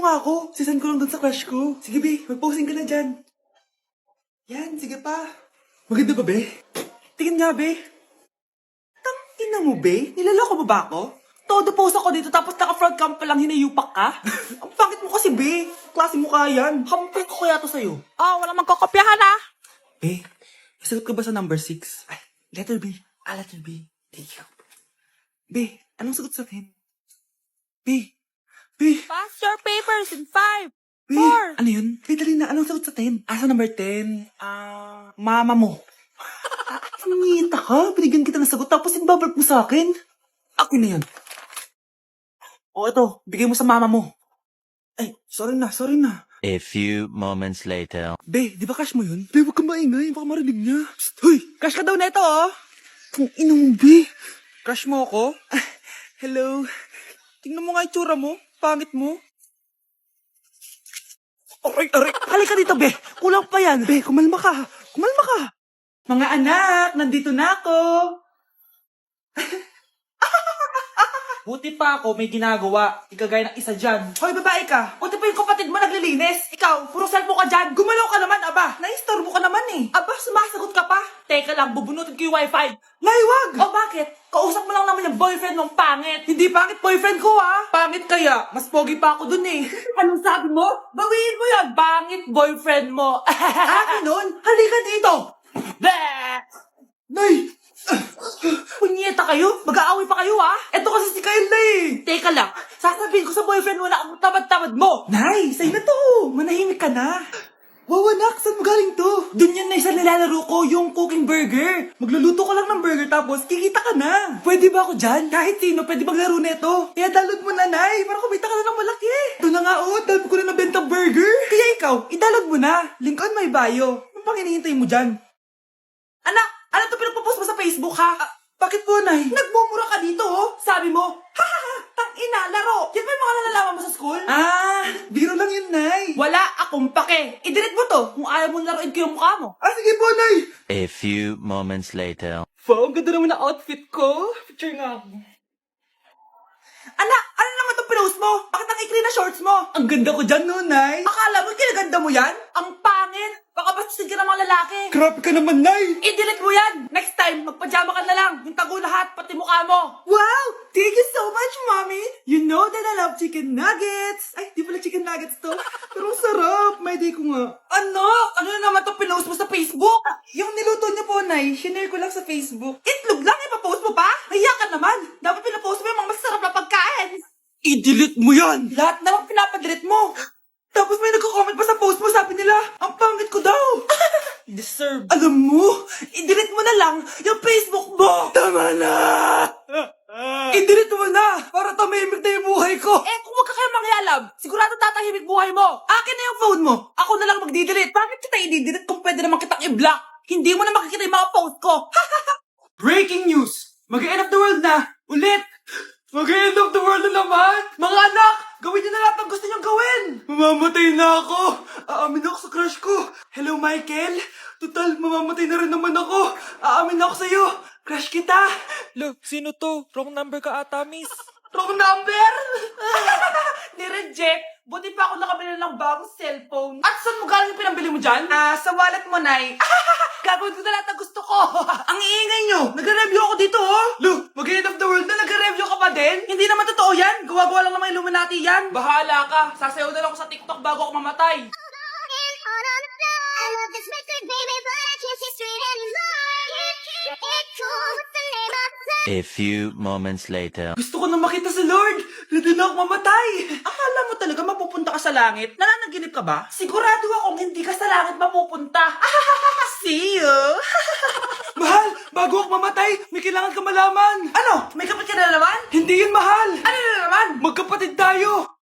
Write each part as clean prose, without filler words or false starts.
nga ako. Sisend ko lang dun sa crush ko. Sige, be. Mag-posing ka na dyan. Yan, sige pa. Maganda ba, be? Tingin nga, be. Tangina mo, be? Nilaloko mo ba ako? Todo post ako dito tapos naka-front cam pa lang hinayupak ka? Ang pangit mo kasi, be. Klase mo kaya yan. Hampir ko kaya to sa'yo. Walang magkokopyahan ah. Be, sagot ka ba sa number 6? Ay, letter B. Letter B. Thank you. Be, anong sagot sa 10? B. Pass your papers in 5, Be, 4. ano yun? Be, dali na. Anong sagot sa 10? Sa number 10? Mama mo. Nangita ka? Binigyan kita ng sagot tapos inbabalik mo sa akin? Ako na yan. O ito, bigay mo sa mama mo. Ay, sorry na. A few moments later. Be, di ba crush mo yun? Be, huwag kang maingay. Baka marinig niya. Psst, hoy! Crush ka daw na ito, oh! Kung ina mo, Be. Crush mo ako? Hello? Tingnan mo nga itsura mo. Pangit mo. Aray! Halika dito, Be. Kulang pa yan. Be, kumalma ka. Mga anak, nandito na ako. Buti pa ako may ginagawa. Ikagaya ng isa dyan. Hoy, babae ka. Buti pa yung kapatid mo naglilinis. Ikaw, puro cellphone ka dyan. Gumalaw ka naman, aba. Naistorbo ka naman eh. Aba, sumasagot ka pa. Teka lang, bubunutin ko yung wifi. Nay, wag! O bakit? Kausap mo lang naman yung boyfriend mong pangit. Hindi pangit boyfriend ko, ha? Pangit kaya? Mas pogi pa ako dun eh. Anong sabi mo? Bawiin mo yan. Pangit boyfriend mo. Nun? Halika dito. Bleh! Nay! Punyeta kayo? Mag-aaway pa kayo, ha? Eto kasi si Kyle na eh. Teka lang, sasabihin ko sa boyfriend mo na ang tamad-tamad mo. Nay, sa'yo na to. Manahimik ka na. Wow, anak, saan mo galing to? Dun yan na isa nilalaro ko, yung cooking burger. Magluluto ka lang ng burger tapos kikita ka na. Pwede ba ako dyan? Kahit sino, pwede maglaro nito. Kaya download mo na, Nay, para kumita ka na ng malaki. Ito na nga, oh, dami ko na nabentang burger. Kaya ikaw, i-download mo na. Link on my bio. Ano pang hinihintay mo dyan? Anak, ano to pinagpo-post mo sa Facebook, ha? Bakit po, Nay? Nagmumura ka dito, oh. Sabi mo, tang-ina, laro. Yan ba yung mga nalalaman mo sa school? Biro lang yun, Nay. Wala akong pake. I-delete mo to kung ayaw mo laruin ko yung mukha mo. Sige po, Nay. A few moments later. Wow, ang ganda naman ng outfit ko. Picture nga ako. Anak, ano naman itong pinost mo? Bakit ang ikli na shorts mo? Ang ganda ko dyan, no, Nay. Akala mo kinaganda mo yan? Ang pangit. Baka bastusin ka ng mga lalaki. Grabe ka naman, Nay. I-delete mo yan. Next time, magpajama ka na lang. Yung tago lahat, pati mukha mo. Wow! Thank you so much, Mommy. You know that I love chicken nuggets. Ay, di pala chicken nuggets to. Pero sarap. May day ko nga. Ano na naman itong pinost mo sa Facebook? Yung niluto niyo po, Nay, shinare ko lang sa Facebook. Itlog lang, ipapost mo pa? Mahiya ka naman. Dapat pinapost mo yung mga masarap na pagkain. I-delete mo yan. Lahat naman pinapadelete mo. Tapos may nagko-comment pa sa post mo, sabi nila, ang pangit ko daw. Deserve. Alam mo, i-delete mo na lang yung Facebook mo. Tama na. I-delete mo na para tumahimik na yung buhay ko. Kung wag ka kayo mangyalab, sigurado tatahimik buhay mo. Akin na yung phone mo. Ako na lang magdi-delete. Bakit kita i-delete kung pwede naman kitang i-block? Hindi mo na makikita yung mga post ko. Breaking news! Mag-end of the world na! Ulit! Mag-end of the world na naman! Mga anak! Gawin niyo na lahat ng gusto niyong gawin! Mamamatay na ako! Aamin ako sa crush ko! Hello, Michael! Total, mamamatay na rin naman ako! Aamin ako sa'yo! Crush kita! Lo, sino to? Wrong number ka ata, miss. Wrong number! Ni-reject! Buti pa ako nakabili ng bagong cellphone. At saan mo galing yung pinambili mo dyan? Sa wallet mo, Nay. Gagawin ko na lahat ng gusto ko. Ang iingay nyo! Nagre-review ako dito, oh! Lu, mag-end of the world na nagre-review ka pa din? Hindi naman totoo yan. Gawa-gawa lang naman Illuminati yan. Bahala ka. Sasayaw na lang ako sa TikTok bago ako mamatay. I love this record, baby, but I can't see straight anymore. It's cool, what's the name of the A few moments later. Gusto ko na makita si Lord. Ready na ako mamatay. Akala mo talaga mapupunta ka sa langit? Nananaginip ka ba? Sigurado akong hindi ka sa langit mapupunta. See you. Mahal, bago ako mamatay, may kailangan ka malaman. Ano? May kapatid ka na naman? Hindi yun, mahal. Ano na naman? Magkapatid tayo.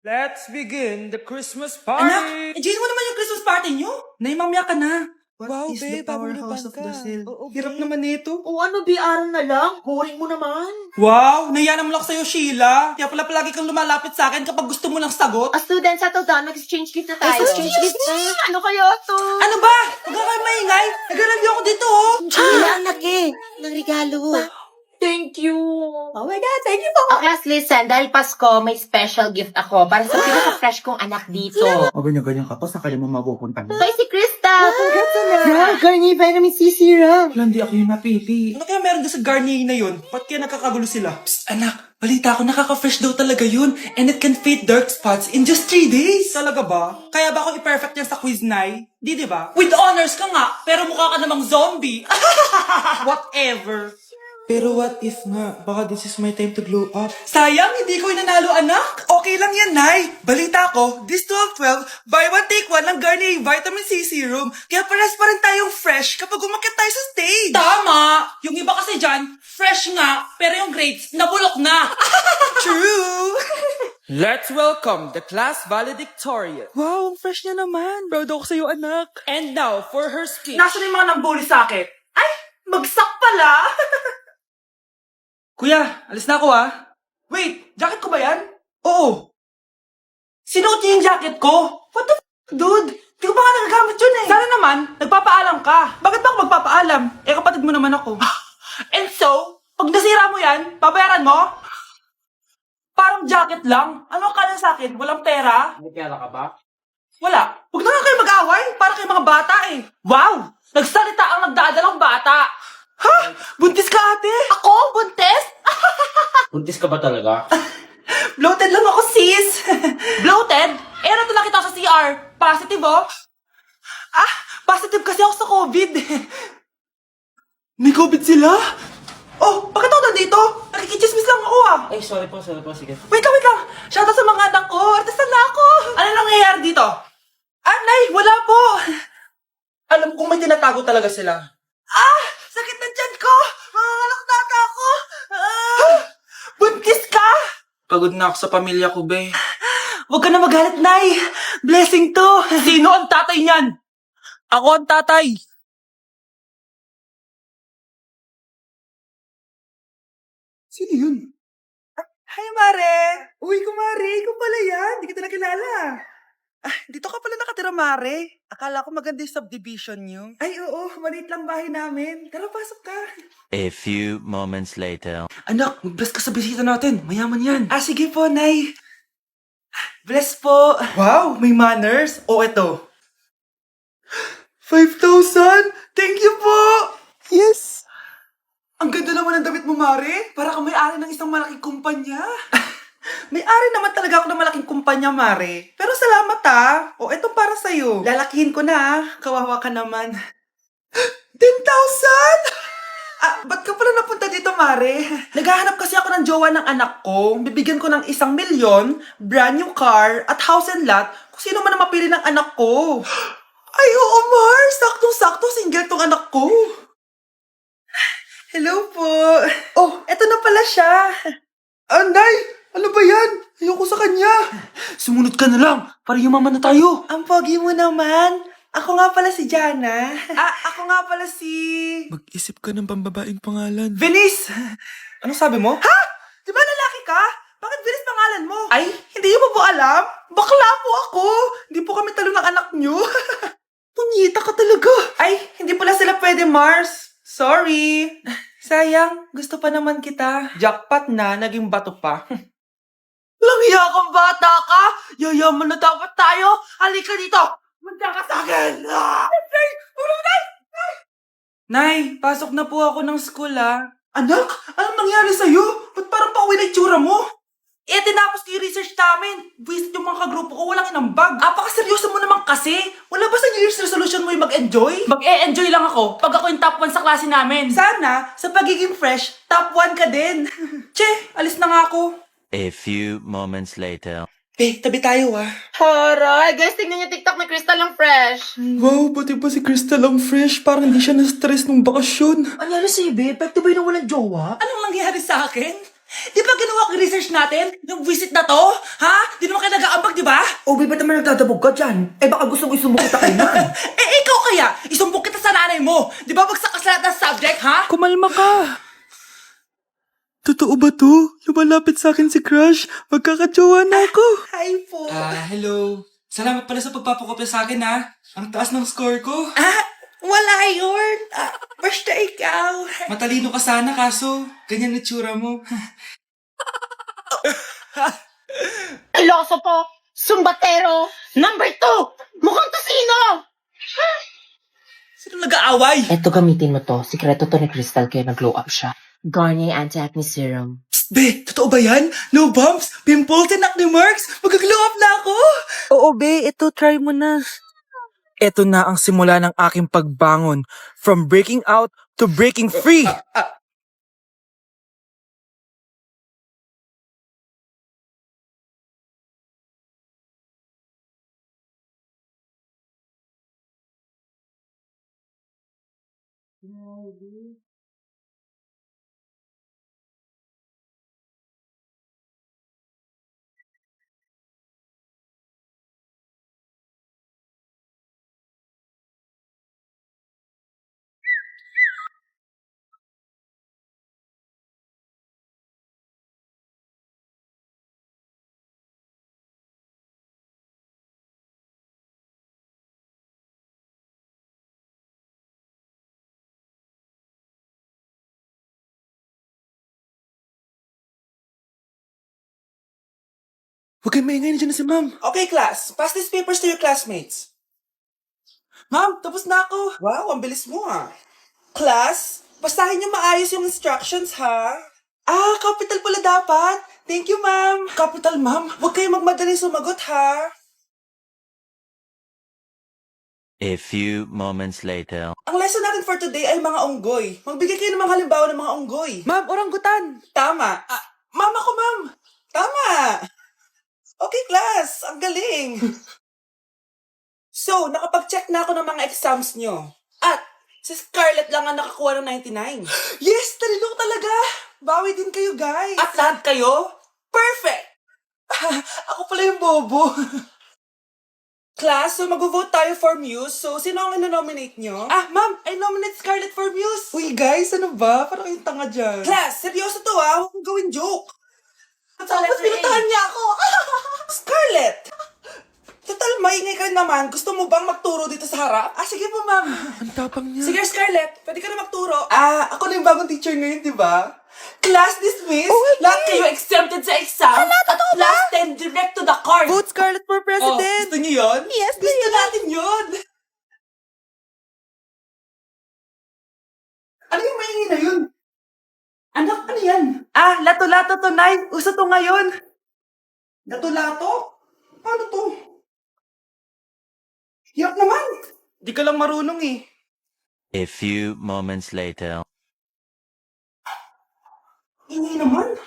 Let's begin the Christmas party! Anak, enjoy mo naman yung Christmas party nyo. Naimamya ka na. Wow, babe, powerhouse of the cell. Hirap naman nito. O ano, BR na lang? Boring mo naman. Wow, nahiya naman ako sa'yo, Sheila. Kaya pala palagi kang lumalapit sa akin kapag gusto mo ng sagot. Student, settle down. Mag-exchange gift na tayo. Exchange gift na? Ano kaya to? Ano ba? Huwag ka kayo maingay. Nag-review ako dito, oh. Sheila, ang laki ng regalo. Thank you. Oh my God, thank you po. Oh, class, listen. Dahil Pasko, may special gift ako para sa pinaka-fresh kong anak dito. O ganyan-ganyan ka pa, saan ka naman mapupunta mo? Ito si Krista. Congrats Yeah, Garnier Vitamin C Serum. Wala, hindi ako yung napili. Ano kaya meron doon sa Garnier na yun? Ba't kaya nagkakagulo sila? Psst, anak, balita ko nakaka-fresh daw talaga yun. And it can fade dark spots in just 3 days. Talaga ba? Kaya ba ako i-perfect yan sa quiz, Nay? Di ba? With honors ka nga, pero mukha ka namang zombie. Whatever. Pero what if nga, baka this is my time to glow up. Sayang, hindi ko inanalo, anak. Okay lang yan, Nay. Balita ko, this 12-12, buy one take one ng Garnier Vitamin C Serum. Kaya pares pa rin tayong fresh kapag umakyat tayo sa stage. Tama! Yung iba kasi dyan, fresh nga, pero yung grades, nabulok na. True! Let's welcome the class valedictorian. Wow, ang fresh niya naman. Proud ako sa'yo, anak. And now, for her speech. Nasaan yung mga nambuli sa akin? Ay, bagsak pala! Kuya, alis na ako Wait, jacket ko ba yan? Oo. Sinuot niya yung jacket ko? What the dude? Di ko pa nga nagagamit yun Sana naman, nagpapaalam ka. Bakit ba ako magpapaalam? Kapatid mo naman ako. And so, pag nasira mo yan, babayaran mo? Parang jacket lang. Ano ka na sa akin? Walang pera? May pera ka ba? Wala. Huwag na nga kayo mag-away. Para kayo mga bata Wow! Nagsalita ang nagdadalang bata. Ha? Buntis ka, ate? Ako? Buntis? Buntis ka ba talaga? Bloated lang ako, sis. Bloated? Ano to nakita ko sa CR? Positive, positive kasi ako sa COVID. May COVID sila? Oh, bakit ako nandito? Nakikichismis lang ako, Ay, sorry po, sige. Wait lang. Shoutout sa mga anak ko. Artista na ako. Ano nangyayari dito? Nay, wala po. Alam kong may tinatago talaga sila. Sakit na tiyan ko. Mangangalak na ata ako. Buntis ka? Pagod na ako sa pamilya ko, be. Huwag ka na magalit, Nay. Blessing to. Sino ang tatay niyan? Ako ang tatay. Sino yun? Hi, Mare! Uy, kumare! Ikaw pala yan! Di kita nakilala. Dito ka pala nakatira, Mare. Akala ko maganda yung subdivision niyo. Ay, oo. Maliit lang bahay namin. Tara, pasok ka. A few moments later. Anak, mag-bless ka sa bisita natin. Mayaman yan. Sige po, Nay. Bless po. Wow, may manners. Eto. 5,000? Thank you po! Yes! Ang ganda naman ng damit mo, Mare. Para kang may-ari ng isang malaking kumpanya. May-ari naman talaga ako ng malaking kumpanya, Mare. Pero salamat, eto para sa'yo. Lalakihin ko na, Kawawa ka naman. 10,000? Ba't ka pala napunta dito, Mare? Naghahanap kasi ako ng jowa ng anak ko. Bibigyan ko ng 1,000,000, brand new car, at house and lot kung sino man ang mapili ng anak ko. Ay, oo, Mar! Saktong-sakto, single tong anak ko. Hello po. Eto na pala siya. Nay! Ano ba yan? Ayoko sa kanya. Sumunod ka na lang, para yumaman na tayo. Ang pogi mo naman. Ako nga pala si Jana. Ako nga pala si... Mag-isip ka ng pambabaing pangalan. Venice! Anong sabi mo? Ha? Di ba lalaki ka? Bakit Venice pangalan mo? Ay, hindi mo po alam? Bakla po ako. Hindi po kami talo ng anak nyo. Punyita ka talaga. Ay, hindi pala sila pwede, Mars. Sorry. Sayang, gusto pa naman kita. Jackpot na, naging bato pa. Langya kang bata ka! Yayaman na dapat tayo! Halika dito! Manda ka sa akin! Nay! Tulong, Nay! Nay, pasok na po ako ng school, Anak, anong nangyari sa'yo? Ba't parang pauwi na itsura mo? Tinapos ko yung research namin. Visit yung mga kagrupo ko, walang inambag. Apakaseryoso mo naman kasi. Wala ba sa New Year's resolution mo yung mag-enjoy? Mag-e-enjoy lang ako pag ako yung top 1 sa klase namin. Sana, sa pagiging fresh, top 1 ka din. Che, alis na nga ako. A few moments later. Tabi tayo, Haray, guys, tingnan niyo TikTok ni Krista lang fresh. Wow, pati pa si Crystal ang fresh. Parang hindi siya na-stress nung bakasyon. Ano si Babe? Pwede ba yung walang jowa? Anong nangyari sa akin? Di ba ginawa ko yung research natin? Yung visit na to? Ha? Di naman kayo nag-aambag, di ba? Babe, ba't naman nagdadabog ka dyan? Baka gusto ko isumbong kita kay Nan. Ikaw kaya? Isumbong kita sa nanay mo. Di ba bagsak ka sa lahat ng subject, ha? Kumalma ka. Totoo ba to? Lumalapit sa akin si Crush. Magkakajowa na ako. Hi po. Hello. Salamat pala sa pagpapakopya sa akin, ha? Ang taas ng score ko. Wala yun. Basta ikaw. Matalino ka sana, kaso ganyan na tsura mo. Iloso po! Sumbatero! Number 2! Mukhang kasino! Sino nag-aaway? Eto, gamitin mo to. Sikreto to ni Crystal kaya nag-glow up siya. Garnier Anti-Acne Serum. Psst, be, totoo ba yan? No bumps, pimples, and acne marks? Mag-glow up na ako! Oo, be. Ito, try mo na. Ito na ang simula ng aking pagbangon. From breaking out to breaking free. Huwag kayong maingay, nandiyan na si ma'am. Okay, class. Pass these papers to your classmates. Ma'am, tapos na ako. Wow, ang bilis mo Class, basahin niyo maayos yung instructions, ha? Capital pala dapat. Thank you, ma'am. Capital, ma'am. Huwag kayong magmadaling sumagot, ha? A few moments later. Ang lesson natin for today ay mga unggoy. Magbigay kayo ng mga halimbawa ng mga unggoy. Ma'am, oranggutan. Tama. Ma'am ako, ma'am. Tama. Okay, class. Ang galing. So, nakapag-check na ako ng mga exams nyo. At, si Scarlett lang ang nakakuha ng 99. Yes! Talino talaga! Bawi din kayo, guys. At lahat kayo? Perfect! Ako pala yung bobo. Class, so mag-vote tayo for Muse. So, sino ang ino-nominate nyo? Ma'am, I nominate Scarlett for Muse. Uy, guys, ano ba? Parang yung tanga dyan. Class, seryoso to Huwag mong gawin joke. Tapos pinuntahan niya ako. Scarlett! Total, maingay ka naman. Gusto mo bang magturo dito sa harap? Sige po, ma'am. Ang tapang niya. Sige, Scarlett. Pwede ka na magturo. Ako na yung bagong teacher ngayon, di ba? Class dismissed. Lahat kayo exempted sa exam. At class 10 direct to the card. Vote Scarlett for president. Gusto niyo yun? Yes, gusto natin yun. Ano yung maingay na yun? Anak, ano yan? Lato-lato to, Nay. Uso to ngayon. Lato-lato? Paano to? Hirap naman. Di ka lang marunong eh. A few moments later. Ingay naman.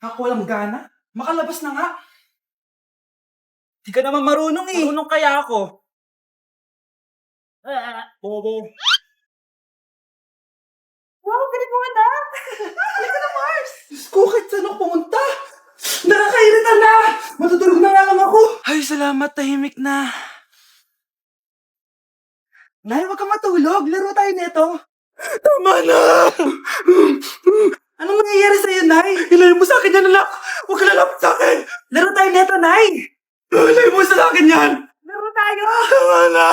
Ako walang gana. Makalabas na nga. Di ka naman marunong eh. Marunong kaya ako. Bobo. Wow, galing mo anak. Halika na, Mars. Diyos ko, kahit saan ako pumunta. Nakakairita na. Matutulog na nga lang ako. Ay, salamat. Tahimik na. Nay, huwag kang matulog. Laro tayo nito. Tama na. Anong nangyayari sa'yo, Nay? Ilayo mo sa akin yan, anak. Huwag ka lalapit sa akin. Laro tayo nito, Nay. Ilayo mo sa akin yan. Laro tayo. Tama na.